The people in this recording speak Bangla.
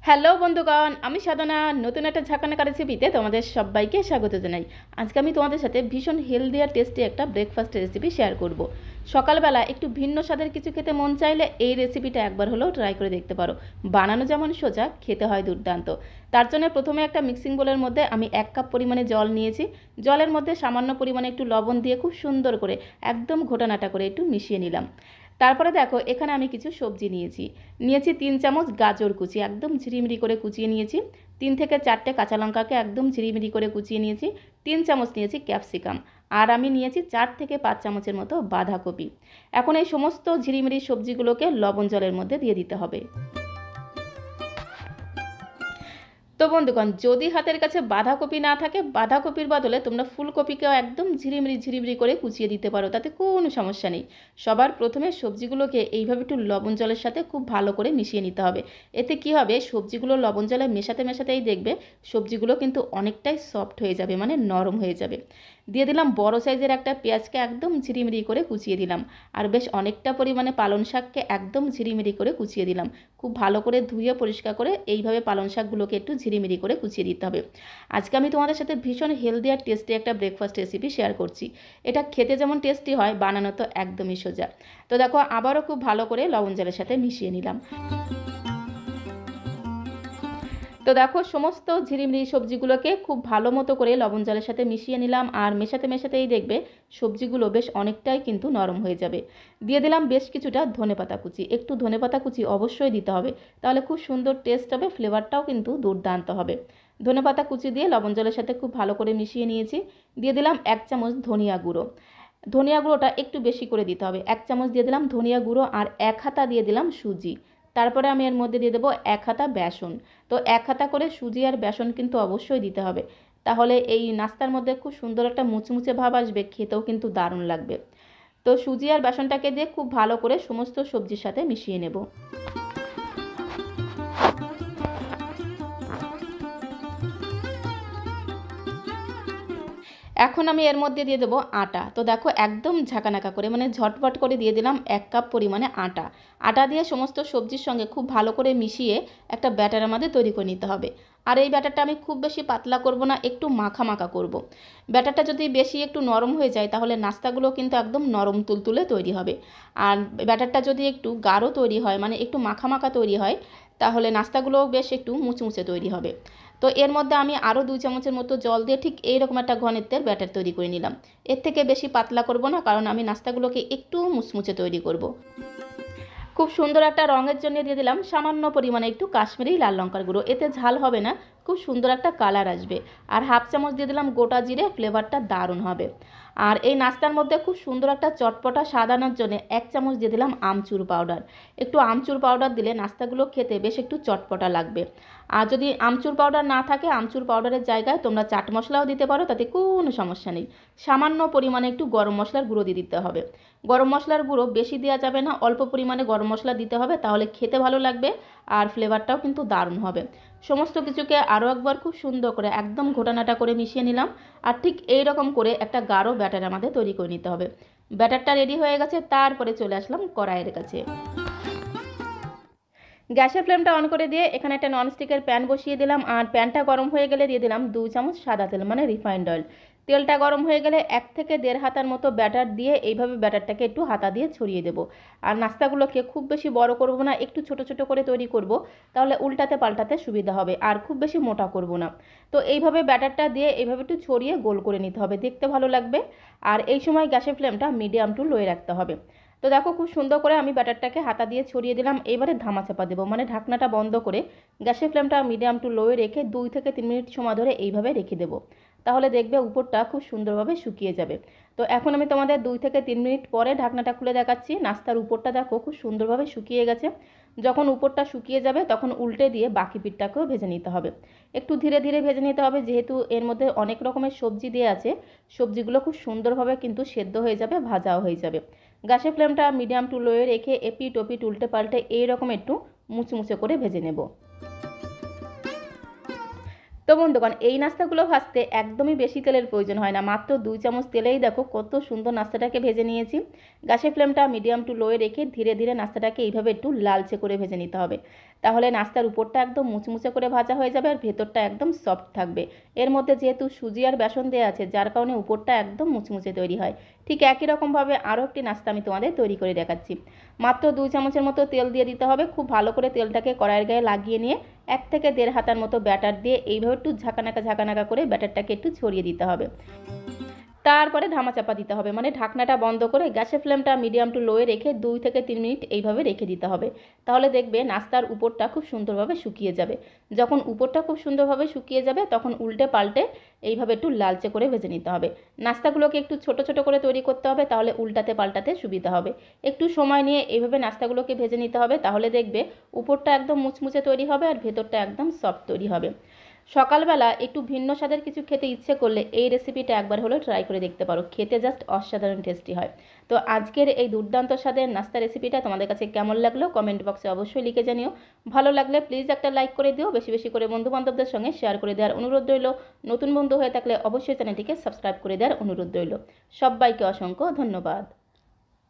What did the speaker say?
হ্যালো বন্ধুগণ, আমি সাধনা নতুন একটা ঝাঁকানাকা রেসিপিতে তোমাদের সবাইকে স্বাগত জানাই। আজকে আমি তোমাদের সাথে ভীষণ হেলদি আর টেস্টি একটা ব্রেকফাস্টের রেসিপি শেয়ার করব। সকালবেলা একটু ভিন্ন স্বাদের কিছু খেতে মন চাইলে এই রেসিপিটা একবার হলেও ট্রাই করে দেখতে পারো। বানানো যেমন সোজা, খেতে হয় দুর্দান্ত। তার জন্য প্রথমে একটা মিক্সিং বোলের মধ্যে আমি 1 কাপ পরিমাণে জল নিয়েছি। জলের মধ্যে সামান্য পরিমাণে একটু লবণ দিয়ে খুব সুন্দর করে একদম ঘোটানাটা করে একটু মিশিয়ে নিলাম। তারপরে দেখো এখানে আমি কিছু সবজি নিয়েছি 3 চামচ গাজর কুচি একদম ঝিরিমিরি করে কুচিয়ে নিয়েছি। 3 থেকে 4টে কাঁচা লঙ্কাকে একদম ঝিরিমিরি করে কুচিয়ে নিয়েছি। 3 চামচ নিয়েছি ক্যাপসিকাম। আর আমি নিয়েছি 4 থেকে 5 চামচের মতো বাঁধাকপি। এখন এই সমস্ত ঝিরিমিরি সবজিগুলোকে লবণ জলের মধ্যে দিয়ে দিতে হবে। তো বন্ধুগণ, যদি হাতের কাছে বাঁধাকপি না থাকে, বাঁধাকপির বদলে তোমরা ফুলকপিকেও একদম ঝিরিমিরি করে কুচিয়ে দিতে পারো, তাতে কোনো সমস্যা নেই। সবার প্রথমে সবজিগুলোকে এইভাবে একটু লবণ জলের সাথে খুব ভালো করে মিশিয়ে নিতে হবে। এতে কি হবে, সবজিগুলো লবণ জলে মেশাতেই দেখবে সবজিগুলো কিন্তু অনেকটাই সফট হয়ে যাবে, মানে নরম হয়ে যাবে। দিয়ে দিলাম বড় সাইজের একটা পেঁয়াজকে একদম ঝিরিমিরি করে কুচিয়ে দিলাম। আর বেশ অনেকটা পরিমাণে পালং শাককে একদম ঝিরিমিরি করে কুচিয়ে দিলাম। খুব ভালো করে ধুয়ে পরিষ্কার করে এইভাবে পালং শাকগুলোকে একটু ঝিরিমিরি করে কুচিয়ে দিতে হবে। আজকে আমি তোমাদের সাথে ভীষণ হেলদি আর টেস্টি একটা ব্রেকফাস্ট রেসিপি শেয়ার করছি। এটা খেতে যেমন টেস্টি হয়, বানানো তো একদমই সোজা। তো দেখো আবারও খুব ভালো করে লবণ জলের সাথে মিশিয়ে নিলাম। তো দেখো সমস্ত ঝিরিমিরি সবজিগুলোকে খুব ভালো মতো করে লবণ জলের সাথে মিশিয়ে নিলাম। আর মেশাতেই দেখবে সবজিগুলো বেশ অনেকটাই কিন্তু নরম হয়ে যাবে। দিয়ে দিলাম বেশ কিছুটা ধনেপাতা কুচি। একটু ধনেপাতা কুচি অবশ্যই দিতে হবে, তাহলে খুব সুন্দর টেস্ট হবে, ফ্লেভারটাও কিন্তু দুর্দান্ত হবে। ধনেপাতা কুচি দিয়ে লবণ জলের সাথে খুব ভালো করে মিশিয়ে নিয়েছি। দিয়ে দিলাম 1 চামচ ধনিয়া গুঁড়ো। ধনিয়া গুঁড়োটা একটু বেশি করে দিতে হবে। 1 চামচ দিয়ে দিলাম ধনিয়া গুঁড়ো আর 1 হাতা দিয়ে দিলাম সুজি। তারপরে আমি এর মধ্যে দিয়ে দেবো 1 হাতা বেসন। তো 1 হাতা করে সুজি আর বেসন কিন্তু অবশ্যই দিতে হবে, তাহলে এই নাস্তার মধ্যে খুব সুন্দর একটা মুচমুচে ভাব আসবে, খেতেও কিন্তু দারুণ লাগবে। তো সুজি আর বেসনটাকে দিয়ে খুব ভালো করে সমস্ত সবজির সাথে মিশিয়ে নেব। এখন আমি এর মধ্যে দিয়ে দেবো আটা। তো দেখো একদম ঝাঁকানাকা করে, মানে ঝটপট করে দিয়ে দিলাম 1 কাপ পরিমাণে আটা। আটা দিয়ে সমস্ত সবজির সঙ্গে খুব ভালো করে মিশিয়ে একটা ব্যাটার আমাদের তৈরি করে নিতে হবে। আর এই ব্যাটারটা আমি খুব বেশি পাতলা করব না, একটু মাখা মাখা করব। ব্যাটারটা যদি বেশি একটু নরম হয়ে যায়, তাহলে নাস্তাগুলো কিন্তু একদম নরম তুলতুলে তৈরি হবে। আর ব্যাটারটা যদি একটু গাঢ় তৈরি হয়, মানে একটু মাখা মাখা তৈরি হয়, তাহলে নাস্তাগুলোও বেশ একটু মুচমুচে তৈরি হবে। তো এর মধ্যে আমি আরও 2 চামচের মতো জল দিয়ে ঠিক এইরকম একটা ঘনত্বের ব্যাটার তৈরি করে নিলাম। এর থেকে বেশি পাতলা করব না, কারণ আমি নাস্তাগুলোকে একটু মুচমুচে তৈরি করব। খুব সুন্দর একটা রঙের জন্য দিয়ে দিলাম সামান্য পরিমাণে একটু কাশ্মীরি লাল লঙ্কার গুঁড়ো। এতে ঝাল হবে না, খুব সুন্দর একটা কালার আসবে। আর 1/2 চামচ দিয়ে দিলাম গোটা জিরে, ফ্লেভারটা দারুণ হবে। আর এই নাস্তার মধ্যে খুব সুন্দর একটা চটপটা স্বাদ আনার জন্য 1 চামচ দিয়ে দিলাম আমচুর পাউডার। একটু আমচুর পাউডার দিলে নাস্তাগুলো খেতে বেশ একটু চটপটা লাগবে। আর যদি আমচুর পাউডার না থাকে, আমচুর পাউডারের জায়গায় তোমরা চাট মশলাও দিতে পারো, তাতে কোনো সমস্যা নেই। সামান্য পরিমাণে একটু গরম মশলার গুঁড়ো দিয়ে দিতে হবে। গরম মশলার গুঁড়ো বেশি দেওয়া যাবে না, অল্প পরিমাণে গরম মশলা দিতে হবে, তাহলে খেতে ভালো লাগবে আর ফ্লেভারটাও কিন্তু দারুণ হবে। সমস্ত কিছুকে আরও একবার খুব সুন্দর করে একদম ঘোটানাটা করে মিশিয়ে নিলাম। আর ঠিক এই রকম করে একটা গাঢ় ব্যাটার আমাদের তৈরি করে নিতে হবে। ব্যাটারটা রেডি হয়ে গেছে, তারপরে চলে আসলাম কড়াইয়ের কাছে। গ্যাসের ফ্লেমটা অন করে দিয়ে এখানে একটা ননস্টিকের প্যান বসিয়ে দিলাম। আর প্যানটা গরম হয়ে গেলে দিয়ে দিলাম 2 চামচ সাদা তেল, মানে রিফাইন্ড অয়েল। তেলটা গরম হয়ে গেলে 1 থেকে 1.5 হাতার মতো ব্যাটার দিয়ে এইভাবে ব্যাটারটাকে একটু হাতা দিয়ে ছড়িয়ে দেবো। আর নাস্তাগুলোকে খুব বেশি বড় করব না, একটু ছোট ছোট করে তৈরি করব, তাহলে উল্টাতে পাল্টাতে সুবিধা হবে। আর খুব বেশি মোটা করব না। তো এইভাবে ব্যাটারটা দিয়ে এইভাবে একটু ছড়িয়ে গোল করে নিতে হবে, দেখতে ভালো লাগবে। আর এই সময় গ্যাসের ফ্লেমটা মিডিয়াম টু লোয়ে রাখতে হবে। তো দেখো খুব সুন্দর করে আমি ব্যাটারটাকে হাতা দিয়ে ছড়িয়ে দিলাম। এবারে ধামাচাপা দেবো, মানে ঢাকনাটা বন্ধ করে গ্যাসের ফ্লেমটা মিডিয়াম টু লোয়ে রেখে 2 থেকে 3 মিনিট সময় ধরে এইভাবে রেখে দেবো। তাহলে দেখবে উপরটা খুব সুন্দরভাবে শুকিয়ে যাবে। তো এখন আমি তোমাদের 2 থেকে 3 মিনিট পরে ঢাকনাটা খুলে দেখাচ্ছি। নাস্তার উপরটা দেখো খুব সুন্দরভাবে শুকিয়ে গেছে। যখন উপরটা শুকিয়ে যাবে তখন উল্টে দিয়ে বাকি পিঠটাকেও ভেজে নিতে হবে। একটু ধীরে ধীরে ভেজে নিতে হবে, যেহেতু এর মধ্যে অনেক রকমের সবজি দেওয়া আছে। সবজিগুলো খুব সুন্দরভাবে কিন্তু সেদ্ধ হয়ে যাবে, ভাজাও হয়ে যাবে। গ্যাসের ফ্লেমটা মিডিয়াম টু লোয়ে রেখে এপিট ওপিট উল্টে পাল্টে এইরকম একটু মুচমুচে করে ভেজে নেব। তো বন্ধুগণ, এই নাস্তাগুলো ভাজতে একদমই বেশি তেলের প্রয়োজন হয় না, মাত্র 2 চামচ তেলেই দেখো কত সুন্দর নাস্তাটাকে ভেজে নিয়েছি। গ্যাসের ফ্লেমটা মিডিয়াম টু লোয়ে রেখে ধীরে ধীরে নাস্তাটাকে এইভাবে একটু লালচে করে ভেজে নিতে হবে। তাহলে নাস্তার উপরটা একদম মুচমুচে করে ভাজা হয়ে যাবে আর ভেতরটা একদম সফট থাকবে। এর মধ্যে যেহেতু সুজি আর বেসন দেওয়া আছে, যার কারণে উপরটা একদম মুচমুচে তৈরি হয়। ঠিক একই রকমভাবে আরও একটি নাস্তা আমি তোমাদের তৈরি করে দেখাচ্ছি। মাত্র 2 চামচের মতো তেল দিয়ে দিতে হবে। খুব ভালো করে তেলটাকে কড়াইয়ের গায়ে লাগিয়ে নিয়ে 1 থেকে 1.5 হাতার মতো ব্যাটার দিয়ে এইভাবে একটু ঝাঁকানাকা করে ব্যাটারটাকে একটু ছড়িয়ে দিতে হবে। তারপরে ধামাচাপা দিতে হবে, মানে ঢাকনাটা বন্ধ করে গ্যাসের ফ্লেমটা মিডিয়াম টু লোয়ে রেখে 2 থেকে 3 মিনিট এইভাবে রেখে দিতে হবে। তাহলে দেখবে নাস্তার উপরটা খুব সুন্দরভাবে শুকিয়ে যাবে। যখন উপরটা খুব সুন্দরভাবে শুকিয়ে যাবে তখন উল্টে পাল্টে এইভাবে একটু লালচে করে ভেজে নিতে হবে। নাস্তাগুলোকে একটু ছোট ছোট করে তৈরি করতে হবে, তাহলে উল্টাতে পাল্টাতে সুবিধা হবে। একটু সময় নিয়ে এইভাবে নাস্তাগুলোকে ভেজে নিতে হবে, তাহলে দেখবে উপরটা একদম মুচমুচে তৈরি হবে আর ভেতরটা একদম সফট তৈরি হবে। সকালবেলা একটু ভিন্ন স্বাদের কিছু খেতে ইচ্ছে করলে এই রেসিপিটা একবার হলেও ট্রাই করে দেখতে পারো। খেতে জাস্ট অসাধারণ টেস্টি হয়। তো আজকের এই দুর্দান্ত স্বাদের নাস্তা রেসিপিটা তোমাদের কাছে কেমন লাগলো কমেন্ট বক্সে অবশ্যই লিখে জানিও। ভালো লাগলে প্লিজ একটা লাইক করে দিও, বেশি বেশি করে বন্ধুবান্ধবদের সঙ্গে শেয়ার করে দেওয়ার অনুরোধ রইল। নতুন বন্ধু হয়ে থাকলে অবশ্যই চ্যানেলটিকে সাবস্ক্রাইব করে দেওয়ার অনুরোধ রইল। সবাইকে অসংখ্য ধন্যবাদ।